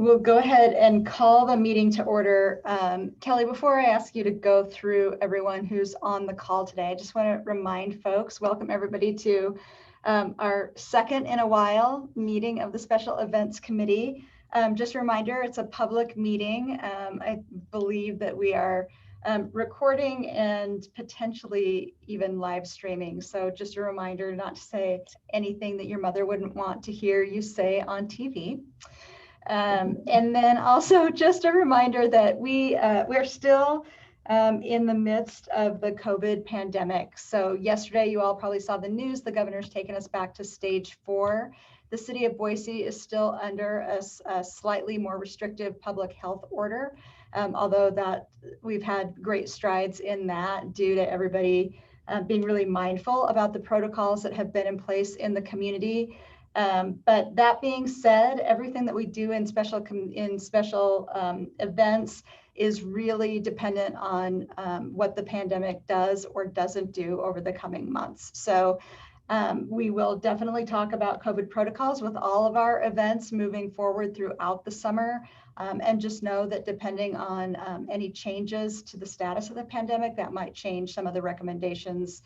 We'll go ahead and call the meeting to order. Kelly, before I ask you to go through everyone who's on the call today, I just want to remind folks, welcome everybody to our second in a while meeting of the Special Events Committee. Just a reminder, it's a public meeting. I believe that we are recording and potentially even live streaming. So just a reminder not to say anything that your mother wouldn't want to hear you say on TV. And then also just a reminder that we're still in the midst of the COVID pandemic. So yesterday, you all probably saw the news, the governor's taken us back to stage 4. The city of Boise is still under a slightly more restrictive public health order, although that we've had great strides in that due to everybody being really mindful about the protocols that have been in place in the community. But that being said, everything that we do in special events is really dependent on what the pandemic does or doesn't do over the coming months. So we will definitely talk about COVID protocols with all of our events moving forward throughout the summer. And just know that depending on any changes to the status of the pandemic, that might change some of the recommendations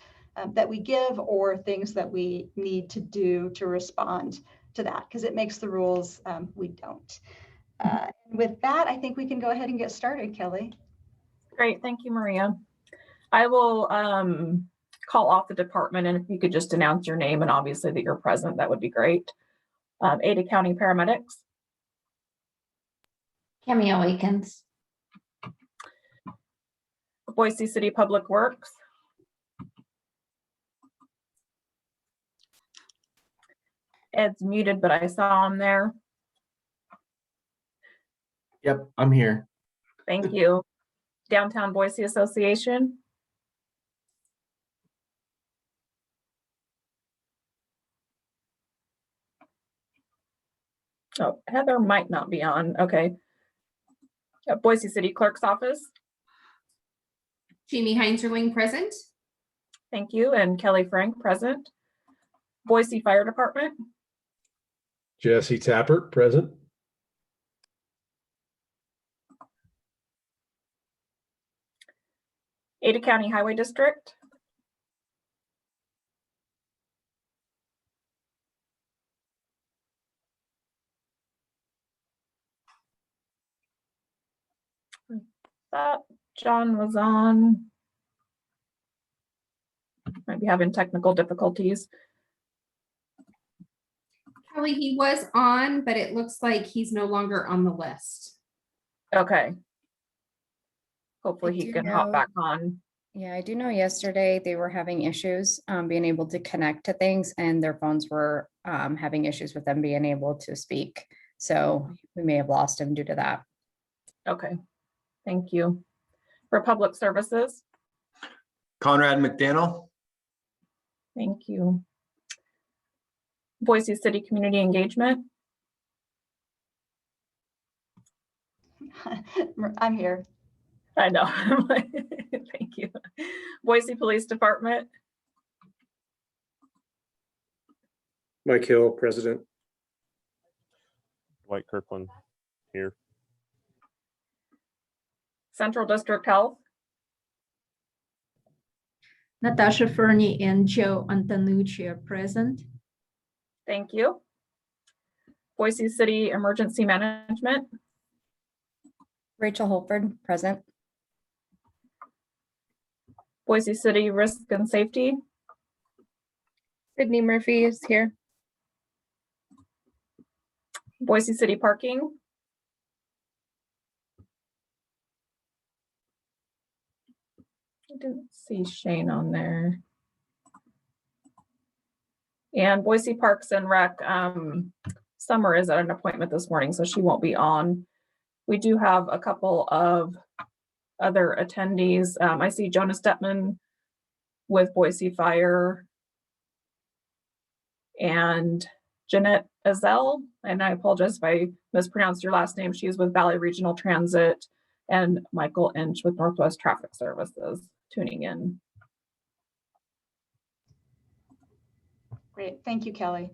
that we give or things that we need to do to respond to that, because it makes the rules, we don't. With that, I think we can go ahead and get started, Kelly. Great, thank you, Maria. I will call off the department, and if you could just announce your name and obviously that you're present, that would be great. Ada County Paramedics. Camille Akins. Boise City Public Works. Ed's muted, but I saw him there. Yep, I'm here. Thank you. Downtown Boise Association. Oh, Heather might not be on. Okay. Boise City Clerk's Office. Jamie Heinzerling present. Thank you. And Kelly Frank present. Boise Fire Department. Jesse Tappert present. Ada County Highway District. That John was on. Might be having technical difficulties. Kelly, he was on, but it looks like he's no longer on the list. Okay. Hopefully he can hop back on. Yeah, I do know yesterday they were having issues being able to connect to things, and their phones were having issues with them being able to speak. So we may have lost him due to that. Okay, thank you. For Public Services. Conrad McDaniel. Thank you. Boise City Community Engagement. I'm here. I know. Thank you. Boise Police Department. Mike Hill, President. Dwight Kirkland here. Central District Health. Natasha Fernie and Joe Antonucci are present. Thank you. Boise City Emergency Management. Rachel Holford present. Boise City Risk and Safety. Sydney Murphy is here. Boise City Parking. I didn't see Shane on there. And Boise Parks and Rec, Summer is at an appointment this morning, so she won't be on. We do have a couple of other attendees. I see Jonah Stepman with Boise Fire and Jeanette Azell, and I apologize if I mispronounced your last name. She's with Valley Regional Transit, and Michael Inch with Northwest Traffic Services tuning in. Great, thank you, Kelly.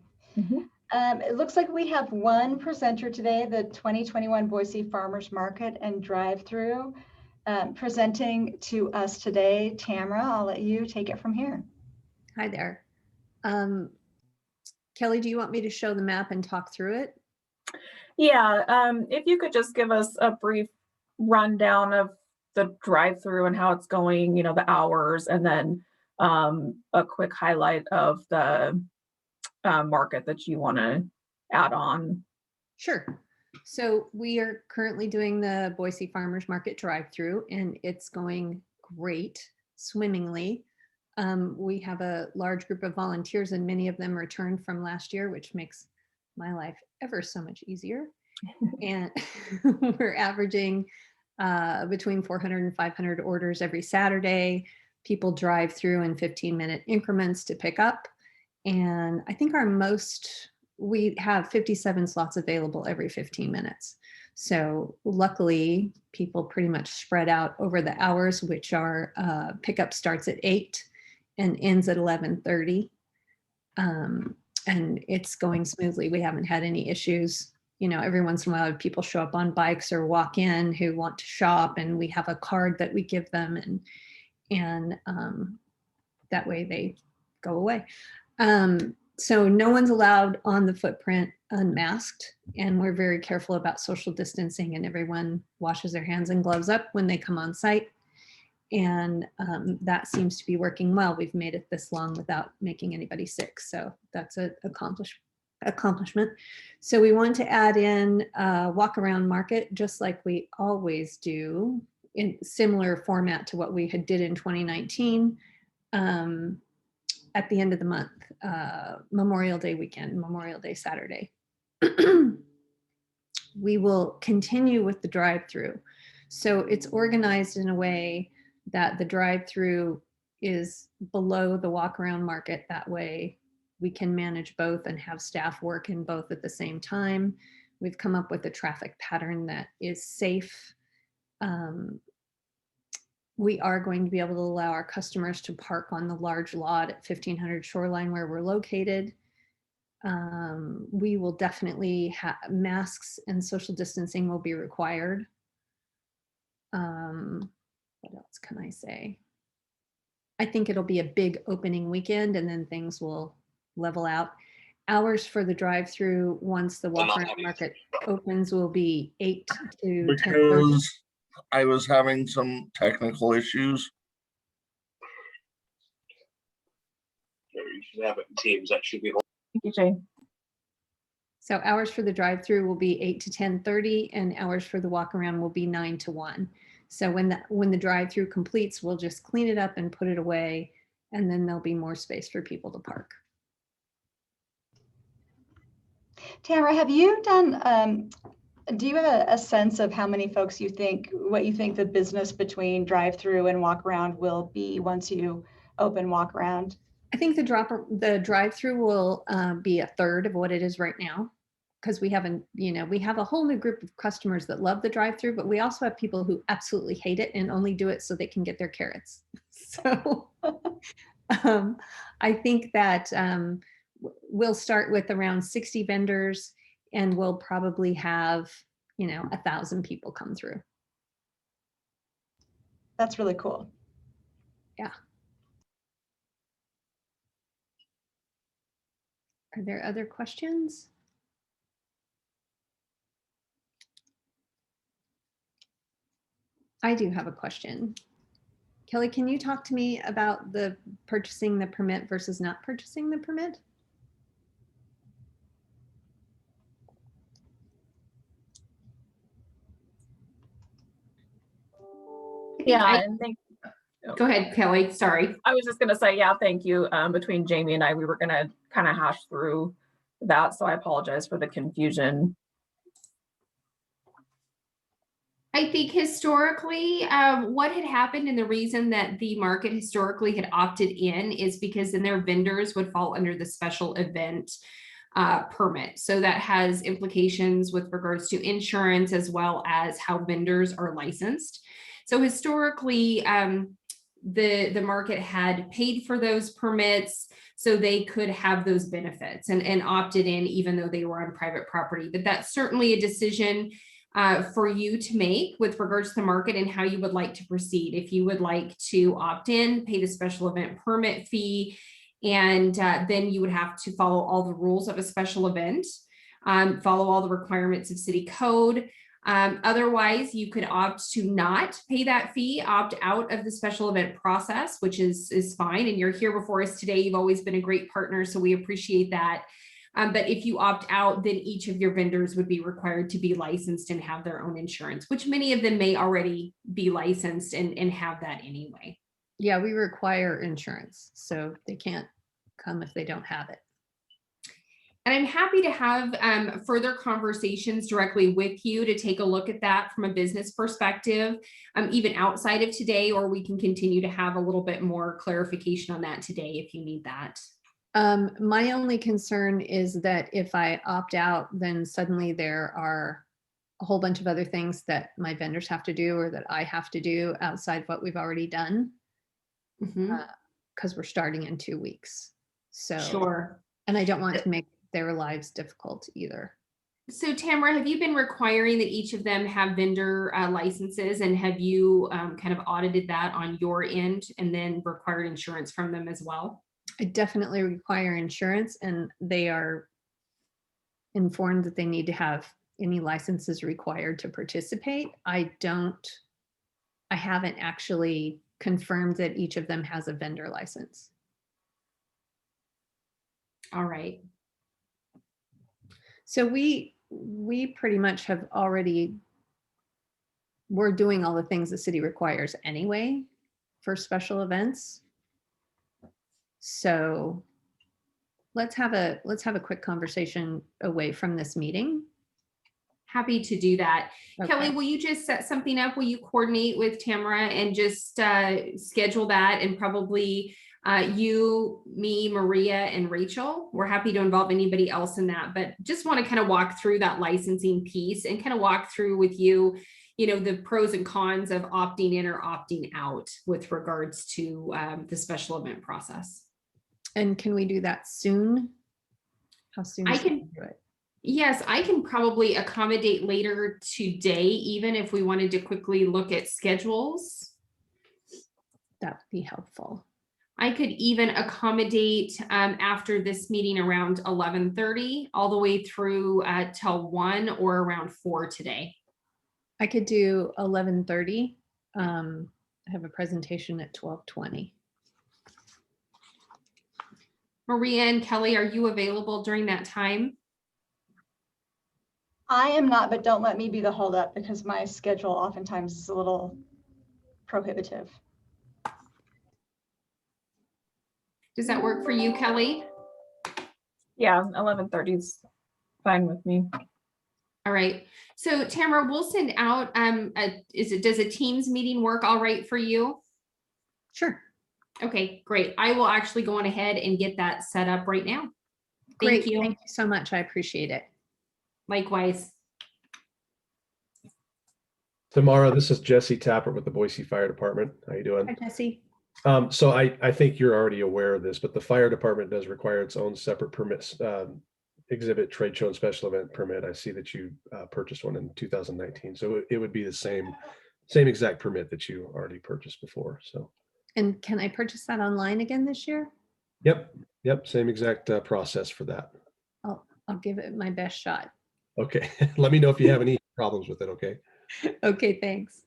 It looks like we have one presenter today, the 2021 Boise Farmers Market and Drive-Through. Presenting to us today, Tamara, I'll let you take it from here. Hi there. Kelly, do you want me to show the map and talk through it? Yeah, if you could just give us a brief rundown of the drive-through and how it's going, the hours, and then a quick highlight of the market that you want to add on. Sure. So we are currently doing the Boise Farmers Market drive-through, and it's going great, swimmingly. We have a large group of volunteers, and many of them returned from last year, which makes my life ever so much easier. And we're averaging between 400 and 500 orders every Saturday. People drive through in 15-minute increments to pick up. And I think we have 57 slots available every 15 minutes. So luckily, people pretty much spread out over the hours, which are pickup starts at 8 and ends at 11:30. And it's going smoothly. We haven't had any issues. Every once in a while, people show up on bikes or walk in who want to shop, and we have a card that we give them, and that way they go away. So no one's allowed on the footprint unmasked, and we're very careful about social distancing, and everyone washes their hands and gloves up when they come on site. And that seems to be working well. We've made it this long without making anybody sick. So that's an accomplishment. So we want to add in a walk around market, just like we always do, in similar format to what we did in 2019. At the end of the month, Memorial Day weekend, Memorial Day Saturday. We will continue with the drive-through. So it's organized in a way that the drive-through is below the walk-around market. That way we can manage both and have staff work in both at the same time. We've come up with a traffic pattern that is safe. We are going to be able to allow our customers to park on the large lot at 1500 Shoreline where we're located. We will definitely have masks and social distancing will be required. What else can I say? I think it'll be a big opening weekend, and then things will level out. Hours for the drive-through once the walk-around market opens will be 8 to 10:30. Because I was having some technical issues. You should have it in Teams. That should be. Thank you, Jane. So hours for the drive-through will be 8 to 10:30, and hours for the walk-around will be 9 to 1. So when the drive-through completes, we'll just clean it up and put it away, and then there'll be more space for people to park. Tamara, have you done, do you have a sense of how many folks what you think the business between drive-through and walk-around will be once you open walk-around? I think the drive-through will be a third of what it is right now, because we have a whole new group of customers that love the drive-through, but we also have people who absolutely hate it and only do it so they can get their carrots. So I think that we'll start with around 60 vendors, and we'll probably have 1,000 people come through. That's really cool. Yeah. Are there other questions? I do have a question. Kelly, can you talk to me about the purchasing the permit versus not purchasing the permit? Yeah, and Go ahead, Kelly. Sorry. I was just going to say, yeah, thank you. Between Jamie and I, we were going to kind of hash through that. So I apologize for the confusion. I think historically, what had happened and the reason that the market historically had opted in is because then their vendors would fall under the special event permit. So that has implications with regards to insurance as well as how vendors are licensed. So historically, the market had paid for those permits so they could have those benefits and opted in even though they were on private property. But that's certainly a decision for you to make with regards to the market and how you would like to proceed. If you would like to opt in, pay the special event permit fee, and then you would have to follow all the rules of a special event, follow all the requirements of city code. Otherwise, you could opt to not pay that fee, opt out of the special event process, which is fine. And you're here before us today. You've always been a great partner, so we appreciate that. But if you opt out, then each of your vendors would be required to be licensed and have their own insurance, which many of them may already be licensed and have that anyway. Yeah, we require insurance, so they can't come if they don't have it. And I'm happy to have further conversations directly with you to take a look at that from a business perspective, even outside of today, or we can continue to have a little bit more clarification on that today if you need that. My only concern is that if I opt out, then suddenly there are a whole bunch of other things that my vendors have to do or that I have to do outside what we've already done, because we're starting in 2 weeks. So Sure. And I don't want to make their lives difficult either. So Tamara, have you been requiring that each of them have vendor licenses, and have you kind of audited that on your end and then required insurance from them as well? I definitely require insurance, and they are informed that they need to have any licenses required to participate. I haven't actually confirmed that each of them has a vendor license. All right. So we pretty much have already, we're doing all the things the city requires anyway for special events. So let's have a quick conversation away from this meeting. Happy to do that. Okay. Kelly, will you just set something up? Will you coordinate with Tamara and just schedule that, and probably you, me, Maria, and Rachel? We're happy to involve anybody else in that, but just want to kind of walk through that licensing piece and kind of walk through with you, the pros and cons of opting in or opting out with regards to the special event process. And can we do that soon? How soon I can can we do it? Yes, I can probably accommodate later today, even if we wanted to quickly look at schedules. That would be helpful. I could even accommodate after this meeting around 11:30 all the way through till 1 or around 4 today. I could do 11:30. I have a presentation at 12:20. Maria and Kelly, are you available during that time? I am not, but don't let me be the holdup because my schedule oftentimes is a little prohibitive. Does that work for you, Kelly? Yeah, 11:30 is fine with me. All right. So Tamara, we'll send out, does a Teams meeting work all right for you? Sure. Okay, great. I will actually go on ahead and get that set up right now. Great. Thank you. Thank you so much. I appreciate it. Likewise. Tamara, this is Jesse Tappert with the Boise Fire Department. How you doing? Hi, Jesse. So I think you're already aware of this, but the fire department does require its own separate permits, exhibit, trade show, and special event permit. I see that you purchased one in 2019. So it would be the same exact permit that you already purchased before. So. And can I purchase that online again this year? Yep. Same exact process for that. I'll give it my best shot. Okay. Let me know if you have any problems with it. Okay. Okay, thanks.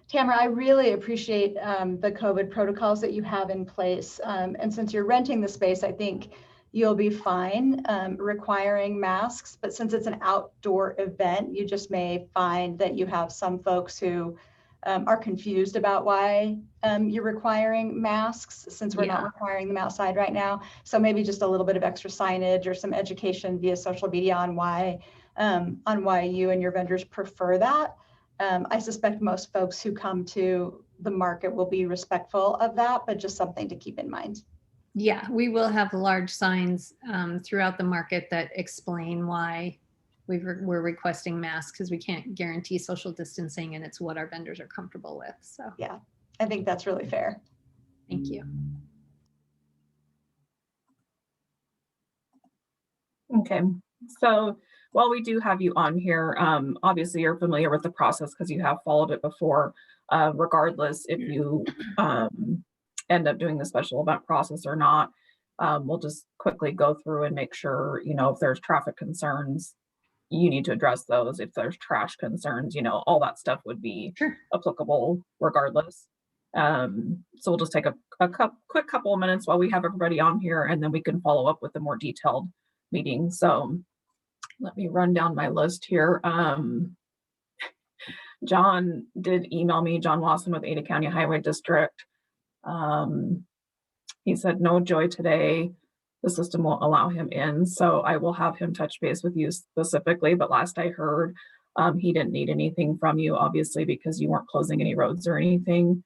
Tamara, I really appreciate the COVID protocols that you have in place. And since you're renting the space, I think you'll be fine requiring masks. But since it's an outdoor event, you just may find that you have some folks who are confused about why you're requiring masks, since we're not requiring them outside right now. So maybe just a little bit of extra signage or some education via social media on why you and your vendors prefer that. I suspect most folks who come to the market will be respectful of that, but just something to keep in mind. Yeah, we will have large signs throughout the market that explain why we're requesting masks because we can't guarantee social distancing, and it's what our vendors are comfortable with. So Yeah, I think that's really fair. thank you. Okay, so while we do have you on here, obviously you're familiar with the process because you have followed it before. Regardless if you end up doing the special event process or not, we'll just quickly go through and make sure, if there's traffic concerns, you need to address those. If there's trash concerns, all that stuff would be applicable regardless. So we'll just take a quick couple of minutes while we have everybody on here, and then we can follow up with a more detailed meeting. So let me run down my list here. John did email me, John Lawson with Ada County Highway District. He said no joy today. The system won't allow him in. So I will have him touch base with you specifically. But last I heard, he didn't need anything from you, obviously, because you weren't closing any roads or anything.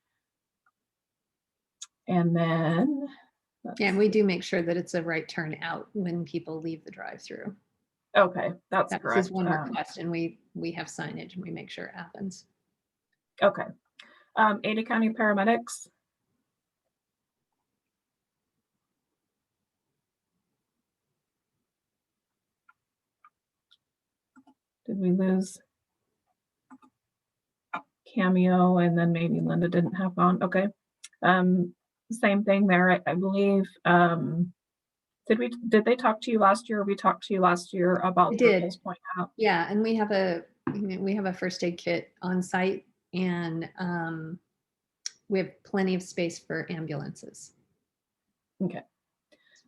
And then Yeah, and we do make sure that it's a right turn out when people leave the drive-through. Okay, that's That correct. was his one request, and we have signage and we make sure it happens. Okay. Ada County paramedics. Did we lose Cameo, and then maybe Linda didn't have on? Okay. Same thing there. I believe. Did they talk to you last year? We talked to you last year about the Pulse Point app. Yeah, and we have a first aid kit on site, and we have plenty of space for ambulances. Okay.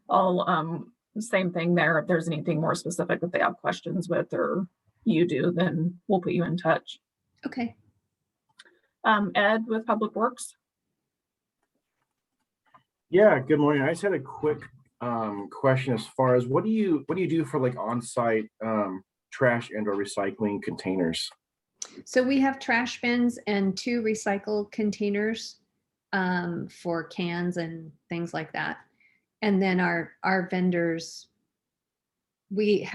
All same thing there. If there's anything more specific that they have questions with, or you do, then we'll put you in touch. Okay. Ed with Public Works. Yeah, good morning. I just had a quick question as far as what do you do for like on-site trash and or recycling containers? So we have trash bins and 2 recycle containers for cans and things like that. And then our vendors, we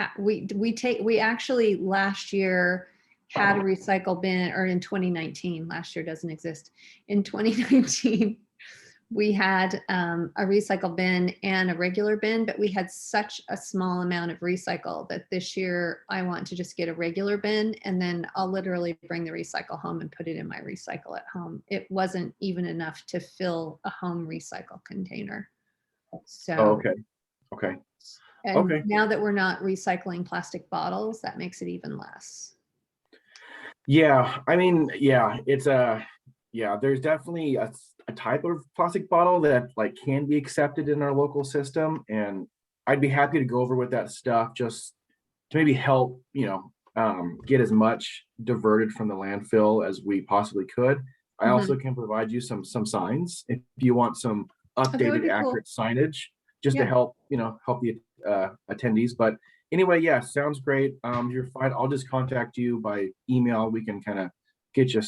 actually last year had a recycle bin, or in 2019, last year doesn't exist. In 2019, we had a recycle bin and a regular bin, but we had such a small amount of recycle that this year I want to just get a regular bin, and then I'll literally bring the recycle home and put it in my recycle at home. It wasn't even enough to fill a home recycle container. So okay. And okay. Now that we're not recycling plastic bottles, that makes it even less. Yeah, I mean, yeah, it's there's definitely a type of plastic bottle that like can be accepted in our local system, and I'd be happy to go over with that stuff just to maybe help, get as much diverted from the landfill as we possibly could. I also can provide you some signs if you want some updated, accurate signage, just to help, help the attendees. But anyway, yeah, sounds great. You're fine. I'll just contact you by email. We can kind of get you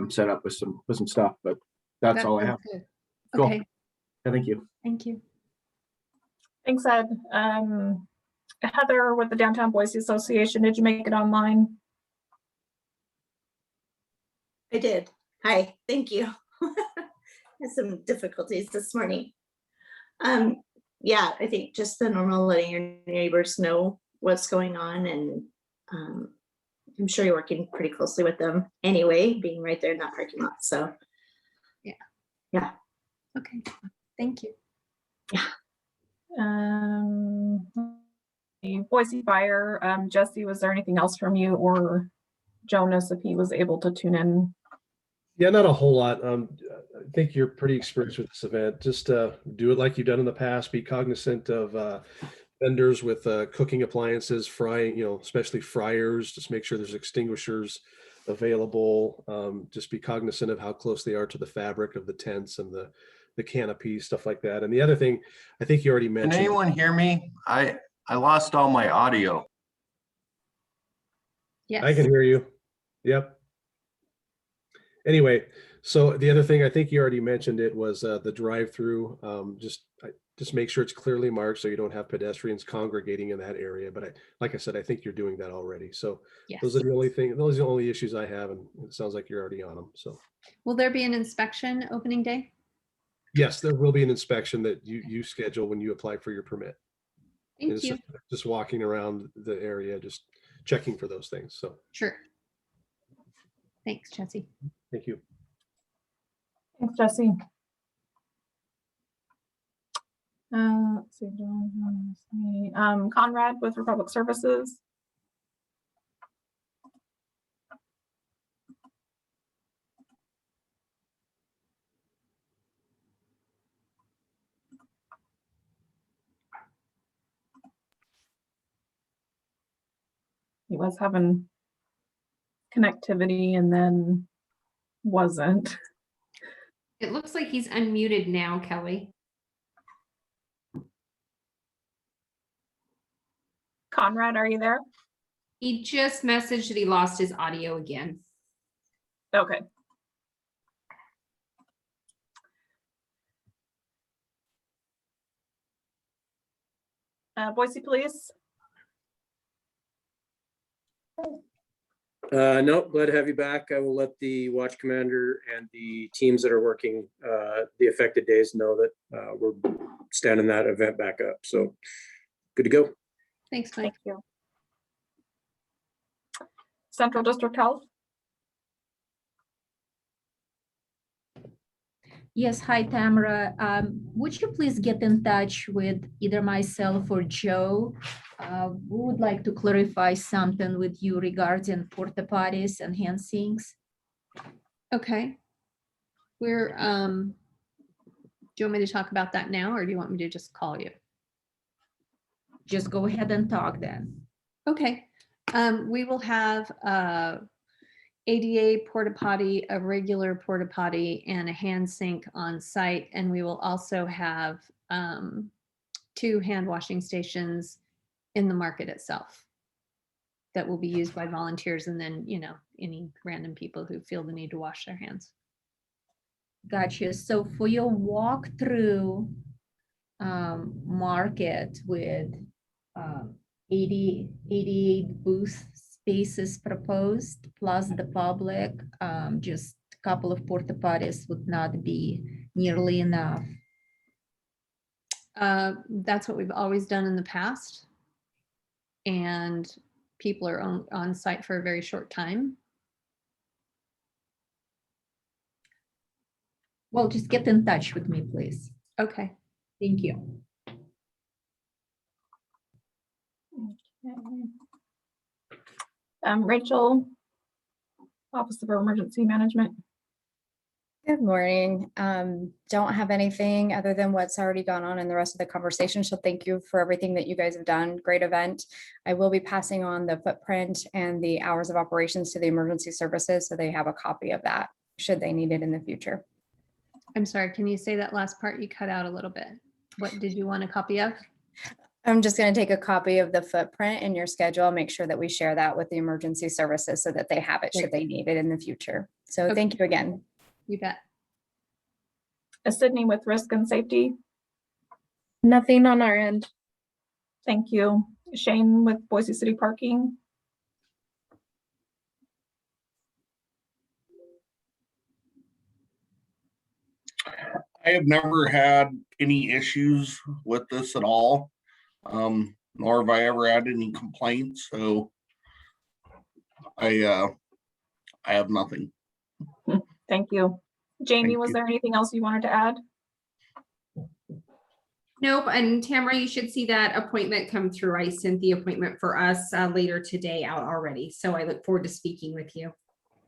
set up with some stuff, but that's all I have. Good. Cool. Okay. Yeah, thank you. Thank you. Thanks, Ed. Heather with the Downtown Boise Association, did you make it online? I did. Hi, thank you. Had some difficulties this morning. Yeah, I think just the normal letting your neighbors know what's going on, and I'm sure you're working pretty closely with them anyway, being right there in that parking lot. So yeah. Okay, thank you. Yeah. Boise Fire, Jesse, was there anything else from you, or Jonas, if he was able to tune in? Yeah, not a whole lot. I think you're pretty experienced with this event. Just do it like you've done in the past. Be cognizant of vendors with cooking appliances, frying, especially fryers. Just make sure there's extinguishers available. Just be cognizant of how close they are to the fabric of the tents and the canopy, stuff like that. And the other thing, I think you already mentioned. Can anyone hear me? I lost all my audio. Yes. I can hear you. Yep. Anyway, so the other thing, I think you already mentioned it, was the drive-through. Just just make sure it's clearly marked so you don't have pedestrians congregating in that area. But like I said, I think you're doing that already. So those are the only issues I have, and it sounds like you're already on them. So Will there be an inspection opening day? yes, there will be an inspection that you schedule when you apply for your permit. And Thank it's you. just walking around the area, just checking for those things. So Sure. Thanks, Jesse. thank you. Thanks, Jesse. Let's see, Conrad with Republic Services. He was having connectivity and then wasn't. It looks like he's unmuted now, Kelly. Conrad, are you there? He just messaged that he lost his audio again. Okay. Boise Police. No, glad to have you back. I will let the watch commander and the teams that are working the affected days know that we're standing that event back up. So good to go. Thanks, Mike. Thank you. Central District Health. Yes, hi, Tamara. Would you please get in touch with either myself or Joe? We would like to clarify something with you regarding porta potties and hand sinks. Okay. We're, do you want me to talk about that now, or do you want me to just call you? Just go ahead and talk then. Okay. We will have ADA porta potty, a regular porta potty, and a hand sink on site. And we will also have 2 hand washing stations in the market itself that will be used by volunteers, and then, you know, any random people who feel the need to wash their hands. Gotcha. So for your walkthrough market with 88 booth spaces proposed, plus the public, just a couple of porta potties would not be nearly enough. That's what we've always done in the past. And people are on site for a very short time. Well, just get in touch with me, please. Okay. Thank you. Rachel, Office of Emergency Management. Good morning. Don't have anything other than what's already gone on in the rest of the conversation. So thank you for everything that you guys have done. Great event. I will be passing on the footprint and the hours of operations to the emergency services, so they have a copy of that should they need it in the future. I'm sorry, can you say that last part? You cut out a little bit. What did you want a copy of? I'm just going to take a copy of the footprint in your schedule, make sure that we share that with the emergency services so that they have it should they need it in the future. So Okay. Thank you again. You bet. Sydney with Risk and Safety. Nothing on our end. Thank you. Shane with Boise City Parking. I have never had any issues with this at all, nor have I ever had any complaints. So I have nothing. Thank you. Jamie, Thank was you. there anything else you wanted to add? Nope. And Tamara, you should see that appointment come through. I sent the appointment for us later today out already. So I look forward to speaking with you.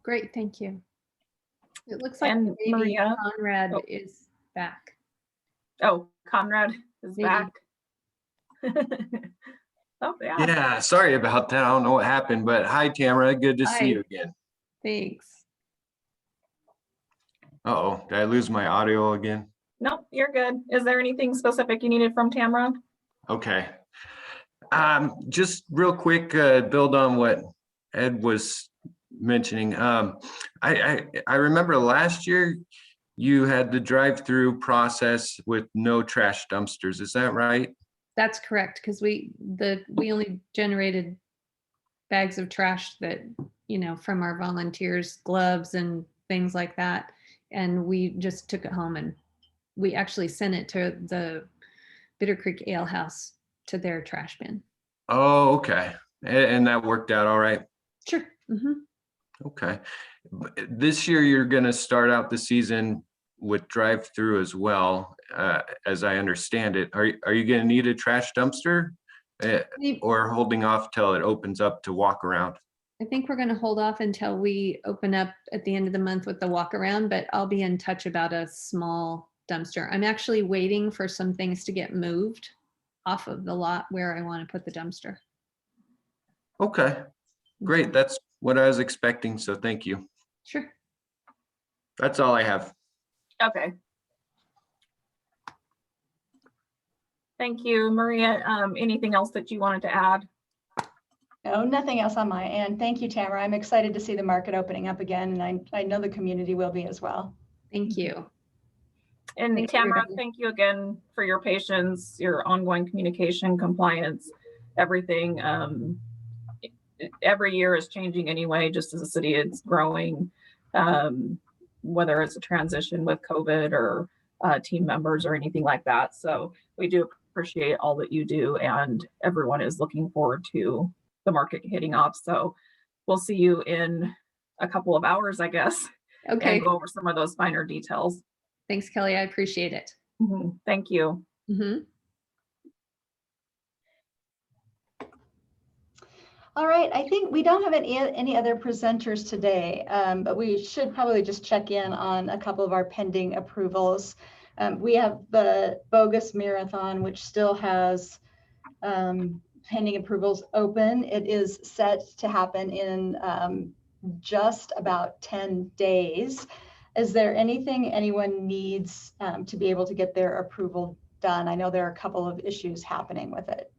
Great, thank you. It looks like And maybe Maria. Conrad is back. Oh, Conrad is Maybe. back. Oh, yeah. Yeah, sorry about that. I don't know what happened, but hi, Tamara. Good to Hi. see you again. Thanks. Uh-oh, did I lose my audio again? Nope, you're good. Is there anything specific you needed from Tamara? Okay. Just real quick, build on what Ed was mentioning. I remember last year you had the drive-through process with no trash dumpsters. Is that right? That's correct, because we only generated bags of trash that, from our volunteers, gloves and things like that. And we just took it home and we actually sent it to the Bitter Creek Ale House to their trash bin. Oh, okay. And that worked out all right. Sure. Mm-hmm. Okay. This year, you're going to start out the season with drive-through as well, as I understand it. Are you going to need a trash dumpster or holding off till it opens up to walk around? I think we're going to hold off until we open up at the end of the month with the walk around, but I'll be in touch about a small dumpster. I'm actually waiting for some things to get moved off of the lot where I want to put the dumpster. Okay, great. That's what I was expecting. So thank you. Sure. That's all I have. Okay. Thank you, Maria. Anything else that you wanted to add? No, nothing else on my end. Thank you, Tamara. I'm excited to see the market opening up again, and I know the community will be as well. Thank you. And Thanks, Tamara, everybody. thank you again for your patience, your ongoing communication, compliance, everything. Every year is changing anyway, just as a city it's growing, whether it's a transition with COVID or team members or anything like that. So we do appreciate all that you do, and everyone is looking forward to the market hitting off. So we'll see you in a couple of hours, I guess, Okay. and go over some of those finer details. Thanks, Kelly. I appreciate it. Thank you. All right, I think we don't have any other presenters today, but we should probably just check in on a couple of our pending approvals. We have the Bogus Marathon, which still has pending approvals open. It is set to happen in just about 10 days. Is there anything anyone needs to be able to get their approval done? I know there are a couple of issues happening with it.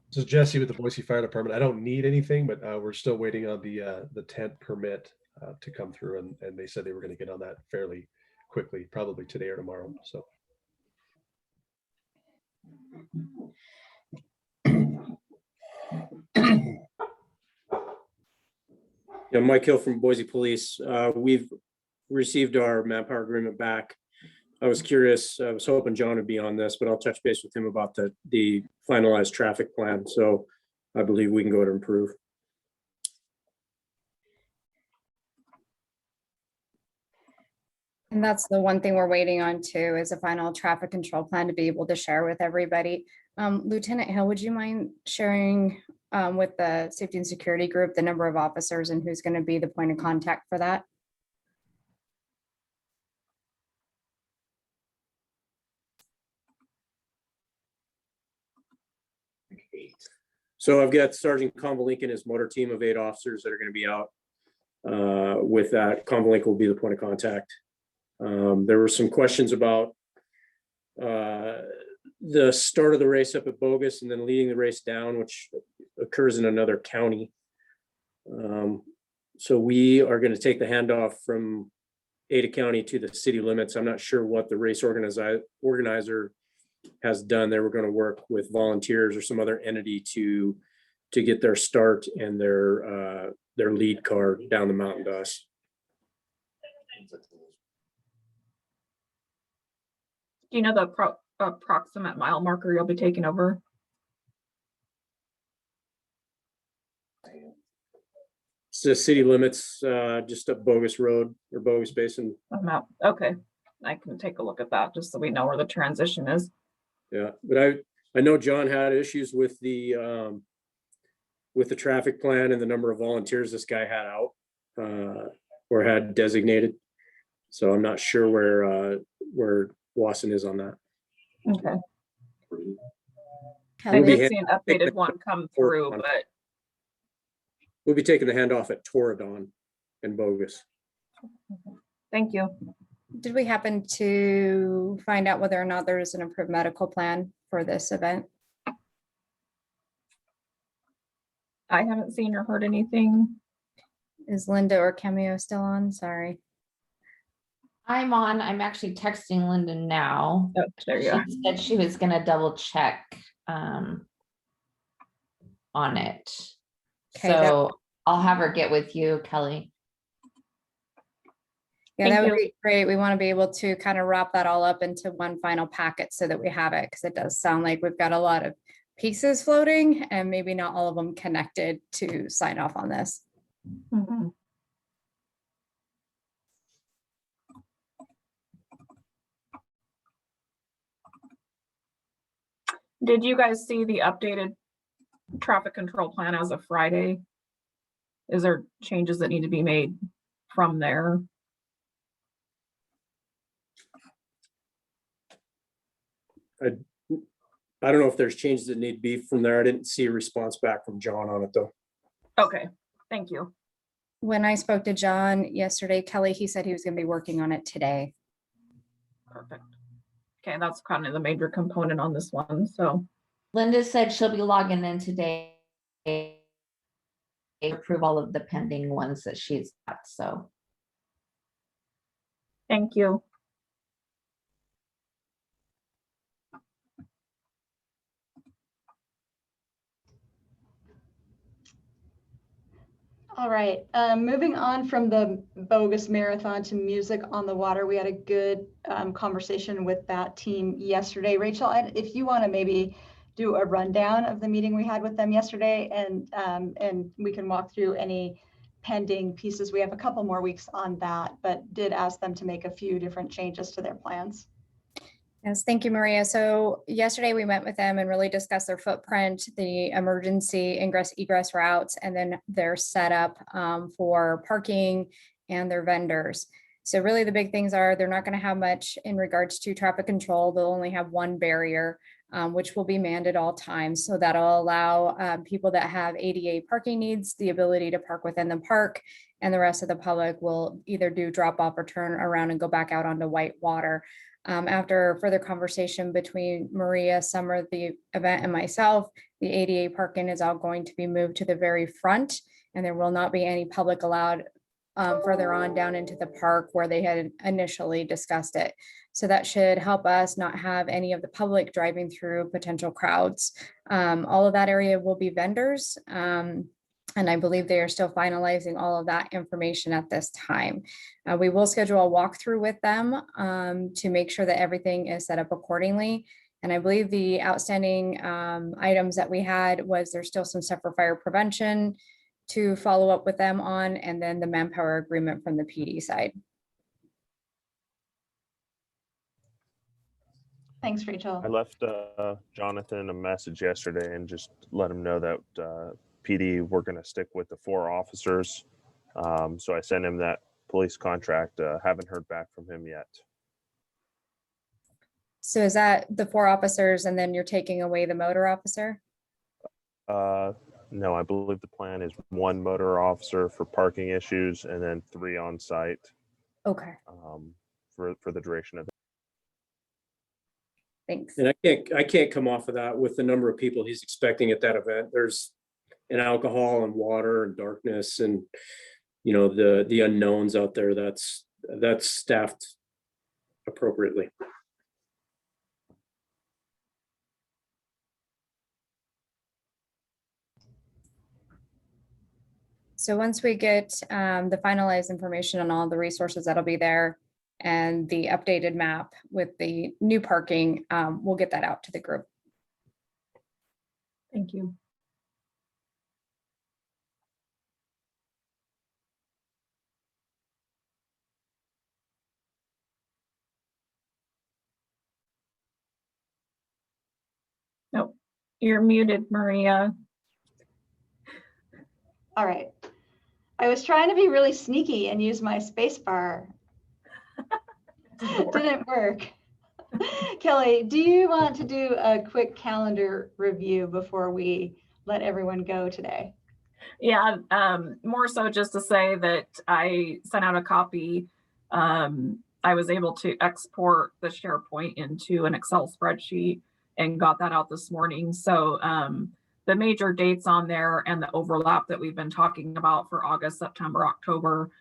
This is Jesse with the Boise Fire Department. I don't need anything, but we're still waiting on the tent permit to come through, and they said they were going to get on that fairly quickly, probably today or tomorrow. So. Yeah, Mike Hill from Boise Police. We've received our manpower agreement back. I was curious, I was hoping John would be on this, but I'll touch base with him about the finalized traffic plan. So I believe we can go to improve. And that's the one thing we're waiting on too, is a final traffic control plan to be able to share with everybody. Lieutenant Hill, would you mind sharing with the safety and security group the number of officers and who's going to be the point of contact for that? So I've got Sergeant Convalink and his motor team of 8 officers that are going to be out with that. Convalink will be the point of contact. There were some questions about the start of the race up at Bogus and then leading the race down, which occurs in another county. So we are going to take the handoff from Ada County to the city limits. I'm not sure what the race organizer has done. They were going to work with volunteers or some other entity to get their start and their lead car down the mountain to us. Do you know the approximate mile marker you'll be taking over? It's the city limits, just up Bogus Road or Bogus Basin. Okay, I can take a look at that just so we know where the transition is. Yeah, but I know John had issues with the traffic plan and the number of volunteers this guy had out or had designated. So I'm not sure where Wasson is on that. Okay. I I did see an updated one come through, but we'll be taking the handoff at Torridon and Bogus. Thank you. Did we happen to find out whether or not there is an approved medical plan for this event? I haven't seen or heard anything. Is Linda or Cameo still on? Sorry. I'm on. I'm actually texting Linda now. Oh, there you go. She said she was gonna double check on it. Okay, that- So I'll have her get with you, Kelly. Yeah, Thank that would you. be great. We want to be able to kind of wrap that all up into one final packet so that we have it, because it does sound like we've got a lot of pieces floating and maybe not all of them connected to sign off on this. Mhm. Did you guys see the updated traffic control plan as of Friday? Is there changes that need to be made from there? I don't know if there's changes that need to be from there. I didn't see a response back from John on it though. Okay, thank you. When I spoke to John yesterday, Kelly, he said he was going to be working on it today. Perfect. Okay, that's kind of the major component on this one, so. Linda said she'll be logging in today. Approve all of the pending ones that she's got, so. Thank you. All right, moving on from the bogus marathon to music on the water. We had a good conversation with that team yesterday. Rachel, if you want to maybe do a rundown of the meeting we had with them yesterday, and we can walk through any pending pieces. We have a couple more weeks on that, but did ask them to make a few different changes to their plans. Yes, thank you, Maria. So yesterday we met with them and really discussed their footprint, the emergency ingress egress routes, and then their setup for parking and their vendors. So really the big things are they're not going to have much in regards to traffic control. They'll only have one barrier, which will be manned at all times. So that'll allow people that have ADA parking needs the ability to park within the park, and the rest of the public will either do drop off or turn around and go back out onto white water. After further conversation between Maria, Summer, the event, and myself, the ADA parking is all going to be moved to the very front, and there will not be any public allowed further on down into the park where they had initially discussed it. So that should help us not have any of the public driving through potential crowds. All of that area will be vendors. And I believe they are still finalizing all of that information at this time. We will schedule a walkthrough with them to make sure that everything is set up accordingly. And I believe the outstanding items that we had was there's still some stuff for fire prevention to follow up with them on, and then the manpower agreement from the PD side. Thanks, Rachel. I left Jonathan a message yesterday and just let him know that PD, we're going to stick with the 4 officers. So I sent him that police contract. Haven't heard back from him yet. So is that the 4 officers and then you're taking away the motor officer? No, I believe the plan is 1 motor officer for parking issues and then 3 on site. Okay. For the duration of it. Thanks. And I can't come off of that with the number of people he's expecting at that event. There's an alcohol and water and darkness and, you know, the unknowns out there. That's staffed appropriately. So once we get the finalized information on all the resources that'll be there and the updated map with the new parking, we'll get that out to the group. Thank you. Nope, you're muted, Maria. All right. I was trying to be really sneaky and use my space bar. It didn't work. Kelly, do you want to do a quick calendar review before we let everyone go today? Yeah, more so just to say that I sent out a copy. I was able to export the SharePoint into an Excel spreadsheet and got that out this morning. So the major dates on there and the overlap that we've been talking about for August, September, October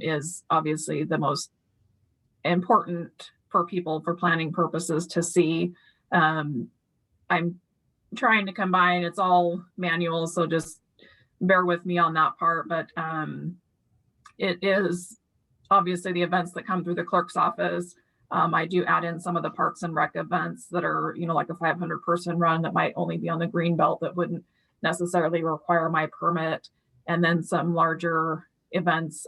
is obviously the most important for people for planning purposes to see. I'm trying to combine, it's all manual, so just bear with me on that part, but it is obviously the events that come through the clerk's office. I do add in some of the Parks and Rec events that are, like a 500 person run that might only be on the green belt that wouldn't necessarily require my permit. And then some larger events,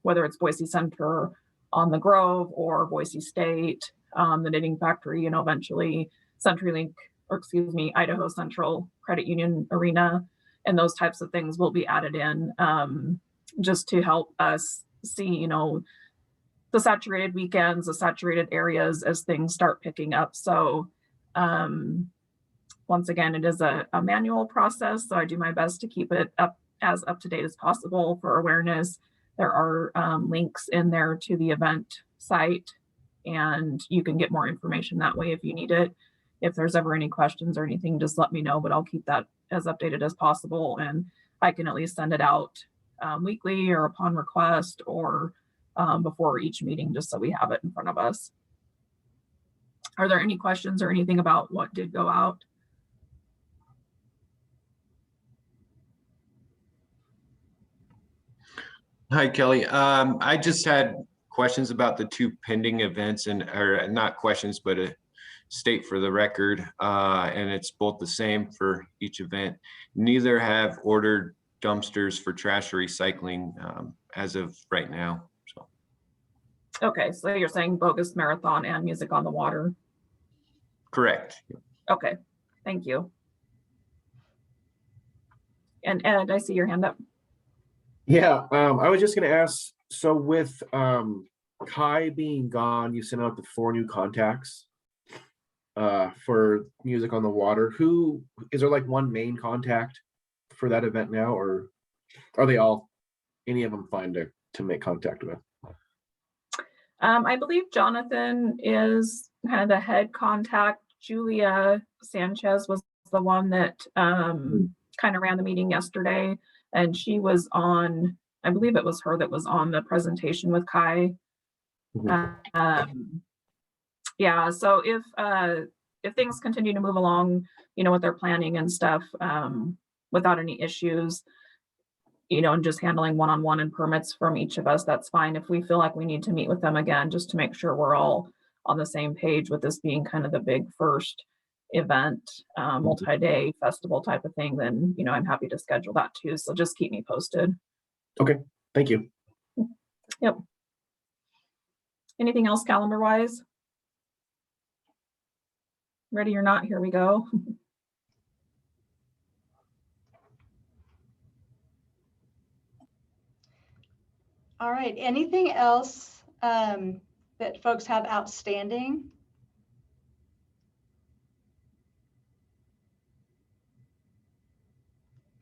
whether it's Boise Center on the Grove or Boise State, the Knitting Factory, eventually CenturyLink, or excuse me, Idaho Central Credit Union Arena, and those types of things will be added in just to help us see, the saturated weekends, the saturated areas as things start picking up. So once again, it is a manual process. So I do my best to keep it as up to date as possible for awareness. There are links in there to the event site, and you can get more information that way if you need it. If there's ever any questions or anything, just let me know, but I'll keep that as updated as possible. And I can at least send it out weekly or upon request or before each meeting, just so we have it in front of us. Are there any questions or anything about what did go out? Hi, Kelly. I just had questions about the two pending events, or not questions, but a state for the record. And it's both the same for each event. Neither have ordered dumpsters for trash or recycling as of right now. So. Okay, so you're saying Bogus Marathon and Music on the Water? Correct. Okay, thank you. And Ed, I see your hand up. Yeah, I was just gonna ask, so with Kai being gone, you sent out the 4 new contacts for Music on the Water. Who is there, like one main contact for that event now, or are they all, any of them fine to make contact with? I believe Jonathan is kind of the head contact. Julia Sanchez was the one that kind of ran the meeting yesterday, and she was on, I believe it was her that was on the presentation with Kai. Yeah, so if things continue to move along, with their planning and stuff, without any issues, and just handling one-on-one and permits from each of us, that's fine. If we feel like we need to meet with them again, just to make sure we're all on the same page with this being kind of the big first event, multi-day festival type of thing, then, I'm happy to schedule that too. So just keep me posted. Okay, thank you. Yep. Anything else calendar wise? Ready or not, here we go. All right, anything else that folks have outstanding?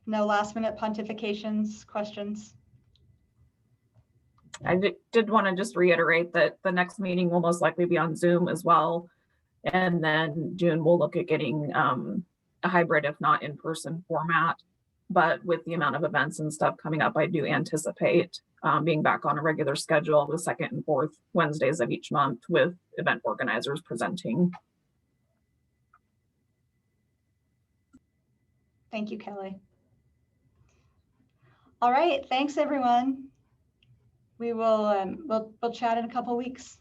No last minute pontifications, questions? I did want to just reiterate that the next meeting will most likely be on Zoom as well. And then June, we'll look at getting a hybrid, if not in-person format. But with the amount of events and stuff coming up, I do anticipate being back on a regular schedule the 2nd and 4th Wednesdays of each month with event organizers presenting. Thank you, Kelly. All right, thanks everyone. We will we'll chat in a couple weeks.